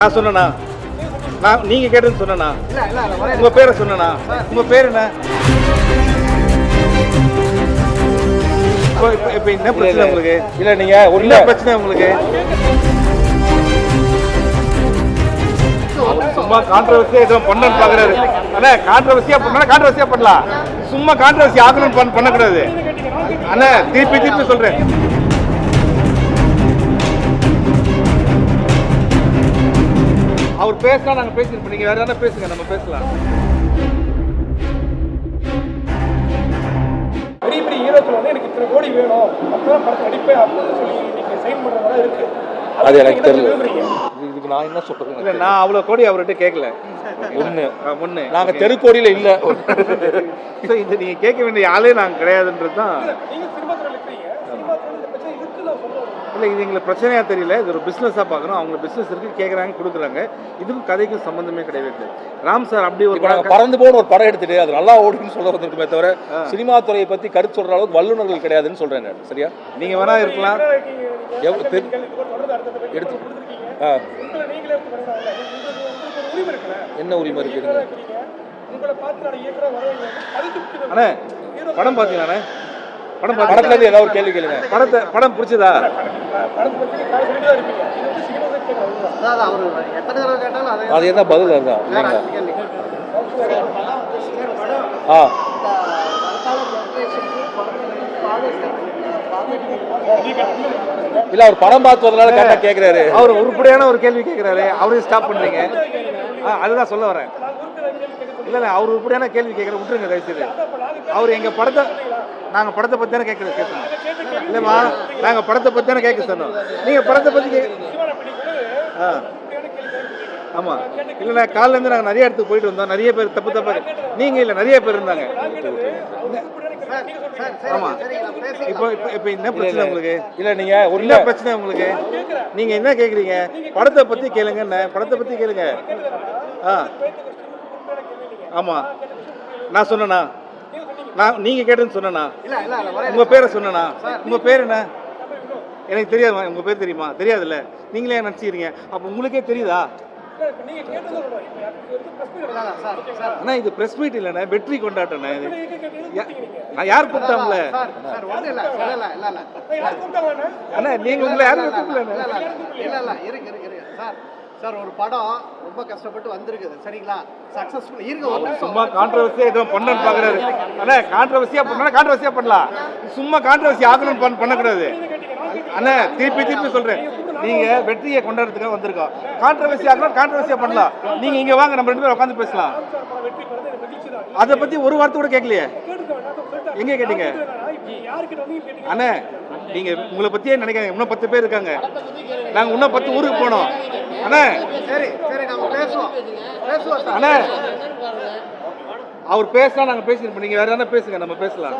நான் சொன்னேண்ணா, நான் நீங்க கேட்டதுன்னு சொன்னேண்ணா, உங்க பேரை சொன்னேண்ணா, உங்க பேர் என்ன? இப்போ என்ன பிரச்சனை உங்களுக்கு? இல்ல நீங்க என்ன பிரச்சனை உங்களுக்கு? சும்மா கான்ட்ரவர்சியா ஏதோ பண்ணணும்னு பாக்குறாரு. அண்ணா கான்ட்ரவர்சியா பண்ணலாம். சும்மா கான்ட்ரவர்சி ஆகணும்னு பண்ணக்கூடாது. அண்ணா திருப்பி சொல்றேன். அவர் பேசினா நாங்க பேசிருப்போம். நீங்க வேற எதனா பேசுங்க, நம்ம பேசலாம். பெரிய பெரிய ஹீரோக்கள் வந்து எனக்கு இத்தனை கோடி வேணும் அப்பதான் படத்தை நடிப்பேன் அப்படின்னு சொல்லி நீங்க சைன் பண்றதா இருக்கு. அது எனக்கு தெரியல. இதுக்கு நான் என்ன சொல்றேன்? இல்ல நான் அவ்வளவு கோடி அவர்கிட்ட கேட்கல. ஒண்ணு நாங்க தெருக்கோடியில இல்ல. இது நீங்க கேட்க வேண்டிய ஆளே நாங்க கிடையாதுன்றதுதான். நீங்க சினிமா துறையில இருக்கீங்க. சினிமா துறையில இந்த பிரச்சனை இருக்கு நான் சொல்றேன். இல்லை இது எங்களுக்கு பிரச்சனையாக தெரியல. இது ஒரு பிஸ்னஸாக பார்க்குறோம். அவங்க பிஸ்னஸ் இருக்குது, கேட்குறாங்க, கொடுக்குறாங்க. இதுக்கும் கதைக்கும் சம்மந்தமே கிடையாது. ராம் சார் அப்படி ஒரு பறந்து போன ஒரு படம் எடுத்துட்டு அது நல்லா ஓடுன்னு சொல்ல வந்திருக்குமே தவிர சினிமா துறையை பற்றி கருத்து சொல்கிற அளவுக்கு வல்லுநர்கள் கிடையாதுன்னு சொல்கிறேன் நான். சரியா? நீங்கள் வேணா இருக்கலாம். எடுத்து என்ன உரிமை இருக்குதுங்க? அண்ணே படம் பார்த்தீங்களாண்ணே? படத்துல இருந்து ஏதாவது ஒரு கேள்வி கேளுங்க. படம் பிடிச்சதா? அது என்ன பதில்? அதுதான் இல்லைங்களா? இல்ல அவர் படம் பார்த்ததுனால கரெக்டா கேக்குறாரு. அவர் உருப்படியான ஒரு கேள்வி கேட்கிறாரு, அவரையும் ஸ்டாப் பண்றீங்க. அதுதான் சொல்ல வரேன். இல்ல அவர் உருப்படியான கேள்வி கேட்கற விட்டுருங்க தயவுசெய்து. அவர் எங்க படத்தை நாங்க படத்தை பத்தி தானே கேட்கணும். இல்லம்மா நாங்க படத்தை பத்தி தானே கேட்க சொன்னோம். நீங்க படத்தை பத்தி ஆமா இல்லைண்ணா காலைல இருந்து நாங்க நிறைய இடத்துக்கு போயிட்டு வந்தோம். நிறைய பேர் தப்பா நீங்க இல்ல நிறைய பேர் இருந்தாங்க. ஆமா இப்போ என்ன பிரச்சனை உங்களுக்கு? இல்ல நீங்க என்ன பிரச்சனை உங்களுக்கு? நீங்க என்ன கேக்குறீங்க? படத்தை பத்தி கேளுங்க. என்ன படத்தை பத்தி கேளுங்க. ஆமா நான் சொன்னேண்ணா, நான் நீங்க கேட்டதுன்னு சொன்னேண்ணா, உங்க பேரை சொன்னேண்ணா. உங்க பேர் என்ன? எனக்கு தெரியாது. உங்க பேர் தெரியுமா? தெரியாதுல்ல. நீங்களே நினைச்சுக்கிறீங்க. அப்ப உங்களுக்கே தெரியுதா? அண்ணா இது பிரஸ் மீட் இல்லண்ணா, வெற்றி கொண்டாட்டம். நான் யார் கூப்பிட்டாங்கள? அண்ணா நீங்க உங்களை யாரும் கூப்பிடல. சார் ஒரு படம் ரொம்ப கஷ்டப்பட்டு வந்திருக்குது. சரிங்களா? சக்சஸ்ஃபுல் இருக்கு. சும்மா கான்ட்ரவர்சியா ஏதோ பண்ணணும்னு பாக்குறாரு. அண்ணா கான்ட்ரவர்சியா பண்ணலாம். சும்மா கான்ட்ரவர்சி ஆகணும்னு பண்ணக்கூடாது. அண்ணா திருப்பி சொல்றேன். நீங்க வெற்றியை கொண்டாடுறதுக்காக வந்திருக்கோம். கான்ட்ரவர்சியா பண்ணலாம். நீங்க இங்க வாங்க, நம்ம 2 பேரும் உட்காந்து பேசலாம். அதை பத்தி ஒரு வார்த்தை கூட கேட்கலையே. எங்க கேட்டீங்க? அண்ணா நீங்க உங்களை பத்தியே நினைக்காங்க. இன்னும் 10 பேர் இருக்காங்க. நாங்க இன்னும் 10 ஊருக்கு போனோம். அண்ணா சரி நாம பேசுவோம். அண்ணா அவர் பேசினா நாங்க பேசிருப்போம். நீங்க வேற எதனா பேசுங்க, நம்ம பேசலாம்.